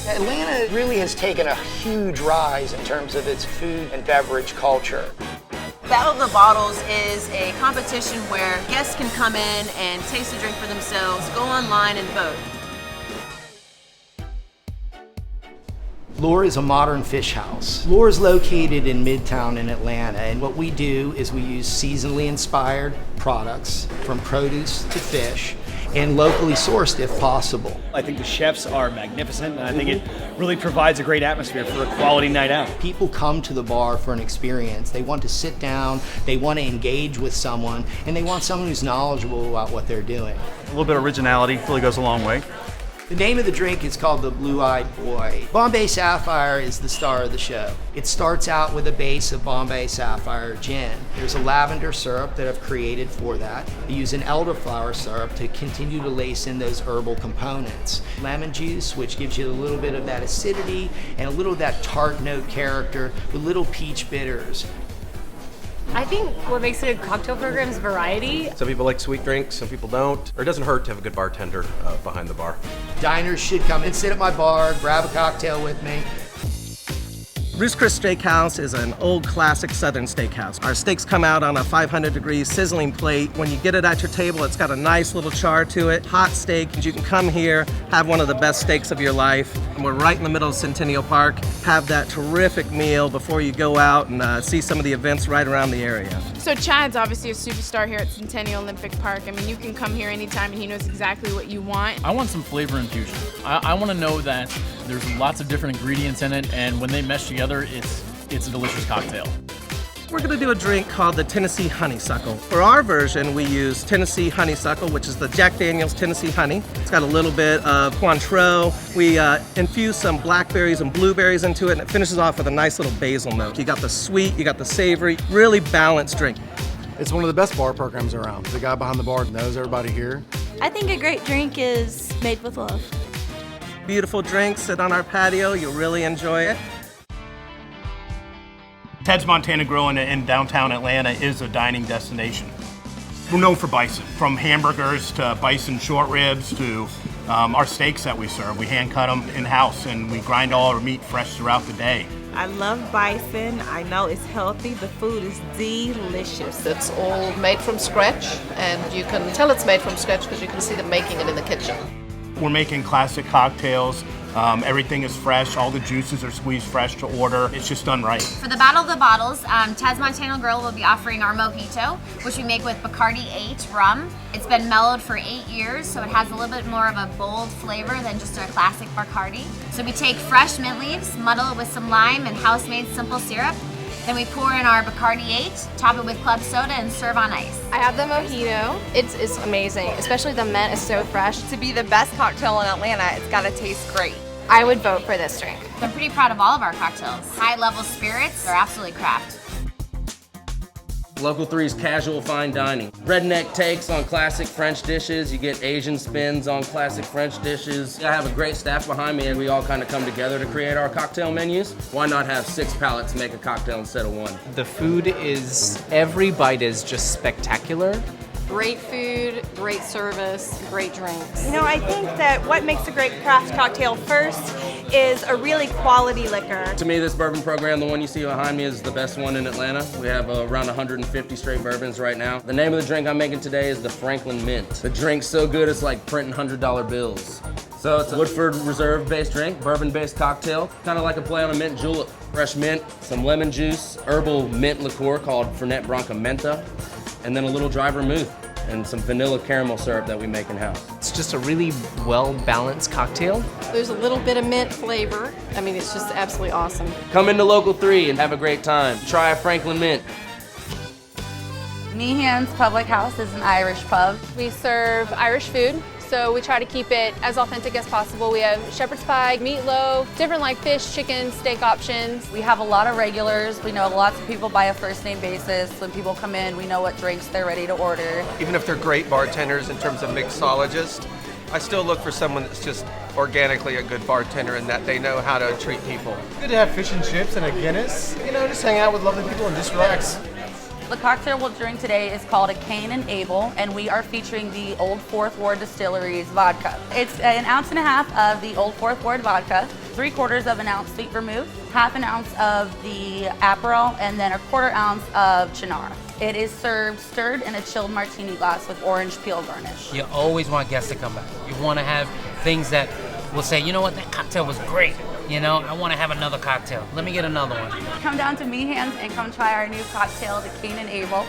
Atlanta really has taken a huge rise in terms of its food and beverage culture. Battle of the Bottles is a competition where guests can come in and taste the drink for themselves, go online and vote. Lure is a modern fish house. Lure is located in Midtown in Atlanta, and what we do is we use seasonally inspired products from produce to fish, and locally sourced if possible. I think the chefs are magnificent, and I think it really provides a great atmosphere for a quality night out. People come to the bar for an experience. They want to sit down, they want to engage with someone, and they want someone who's knowledgeable about what they're doing. A little bit of originality really goes a long way. The name of the drink is called the Blue-Eyed Boy. Bombay Sapphire is the star of the show. It starts out with a base of Bombay Sapphire gin. There's a lavender syrup that I've created for that. I use an elderflower syrup to continue to lace in those herbal components. Lemon juice, which gives you a little bit of that acidity and a little of that tart note character with little peach bitters. I think what makes a good cocktail program is variety. Some people like sweet drinks, some people don't. Or it doesn't hurt to have a good bartender behind the bar. Diners should come and sit at my bar, grab a cocktail with me. Roost Chris Steakhouse is an old classic Southern steakhouse. Our steaks come out on a 500-degree sizzling plate. When you get it at your table, it's got a nice little char to it. Hot steak. You can come here, have one of the best steaks of your life. And we're right in the middle of Centennial Park. Have that terrific meal before you go out and see some of the events right around the area. So Chad's obviously a superstar here at Centennial Olympic Park. I mean, you can come here anytime and he knows exactly what you want. I want some flavor infusion. I want to know that there's lots of different ingredients in it, and when they mesh together, it's a delicious cocktail. We're going to do a drink called the Tennessee Honeysuckle. For our version, we use Tennessee Honeysuckle, which is the Jack Daniel's Tennessee Honey. It's got a little bit of Cointreau. We infuse some blackberries and blueberries into it, and it finishes off with a nice little basil note. You got the sweet, you got the savory, really balanced drink. It's one of the best bar programs around. The guy behind the bar knows everybody here. I think a great drink is made with love. Beautiful drink, sit on our patio, you'll really enjoy it. Ted's Montana Grill in downtown Atlanta is a dining destination. We're known for bison, from hamburgers to bison short ribs to our steaks that we serve. We hand cut them in-house and we grind all our meat fresh throughout the day. I love bison. I know it's healthy. The food is delicious. It's all made from scratch, and you can tell it's made from scratch because you can see them making it in the kitchen. We're making classic cocktails. Everything is fresh. All the juices are squeezed fresh to order. It's just done right. For the Battle of the Bottles, Ted's Montana Grill will be offering our Mojito, which we make with Bacardi 8 rum. It's been mellowed for 8 years, so it has a little bit more of a bold flavor than just our classic Bacardi. So we take fresh mint leaves, muddle it with some lime and house-made simple syrup. Then we pour in our Bacardi 8, top it with club soda, and serve on ice. I have the Mojito. It's amazing, especially the mint is so fresh. To be the best cocktail in Atlanta, it's got to taste great. I would vote for this drink. I'm pretty proud of all of our cocktails. High-level spirits, they're absolutely craft. Local 3's casual fine dining. Redneck takes on classic French dishes. You get Asian spins on classic French dishes. I have a great staff behind me and we all kind of come together to create our cocktail menus. Why not have 6 palettes make a cocktail instead of 1? The food is, every bite is just spectacular. Great food, great service, great drinks. You know, I think that what makes a great craft cocktail first is a really quality liquor. To me, this bourbon program, the one you see behind me, is the best one in Atlanta. We have around 150 straight bourbons right now. The name of the drink I'm making today is the Franklin Mint. The drink's so good, it's like printing $100 bills. So it's a Woodford Reserve-based drink, bourbon-based cocktail, kind of like a play on a mint julep. Fresh mint, some lemon juice, herbal mint liqueur called Fernet Branca Menta, and then a little dry vermouth and some vanilla caramel syrup that we make in-house. It's just a really well-balanced cocktail. There's a little bit of mint flavor. I mean, it's just absolutely awesome. Come into Local 3 and have a great time. Try a Franklin Mint. Meehan's Public House is an Irish pub. We serve Irish food, so we try to keep it as authentic as possible. We have shepherd's pie, meatloaf, different like fish, chicken, steak options. We have a lot of regulars. We know lots of people by a first name basis. When people come in, we know what drinks they're ready to order. Even if they're great bartenders in terms of mixologists, I still look for someone that's just organically a good bartender and that they know how to treat people. It's good to have fish and chips and a Guinness. You know, just hang out with lovely people and just relax. The cocktail we'll drink today is called a Cain and Abel, and we are featuring the Old Fourth Ward Distillery's vodka. It's an ounce and a half of the Old Fourth Ward vodka. 3/4 of an ounce sweet vermouth, 1/2 ounce of the Aperol, and then 1/4 ounce of Chinar. It is served stirred in a chilled martini glass with orange peel garnish. You always want guests to come back. You want to have things that will say, you know what, that cocktail was great. You know, I want to have another cocktail. Let me get another one. Come down to Meehan's and come try our new cocktail, the Cain and Abel.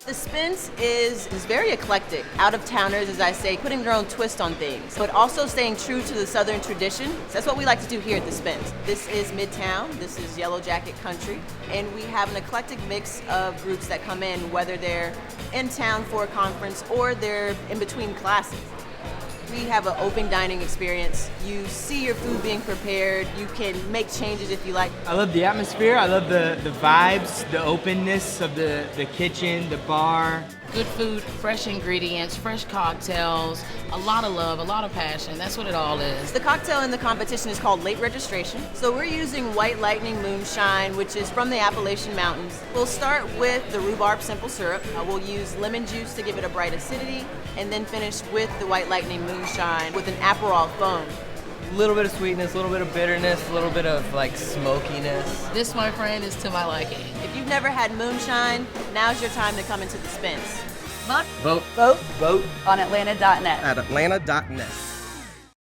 The Spence is very eclectic. Out-of-towners, as I say, putting their own twist on things, but also staying true to the Southern tradition. That's what we like to do here at the Spence. This is Midtown, this is Yellow Jacket Country, and we have an eclectic mix of groups that come in, whether they're in town for a conference or they're in between classes. We have an open dining experience. You see your food being prepared. You can make changes if you like. I love the atmosphere. I love the vibes, the openness of the kitchen, the bar. Good food, fresh ingredients, fresh cocktails, a lot of love, a lot of passion. That's what it all is. The cocktail in the competition is called Late Registration. So we're using White Lightning Moonshine, which is from the Appalachian Mountains. We'll start with the rhubarb simple syrup. We'll use lemon juice to give it a bright acidity, and then finish with the White Lightning Moonshine with an Aperol foam. A little bit of sweetness, a little bit of bitterness, a little bit of like smokiness. This, my friend, is to my liking. If you've never had moonshine, now's your time to come into the Spence. Vote. Vote. Vote. Vote. On Atlanta.net. At Atlanta.net.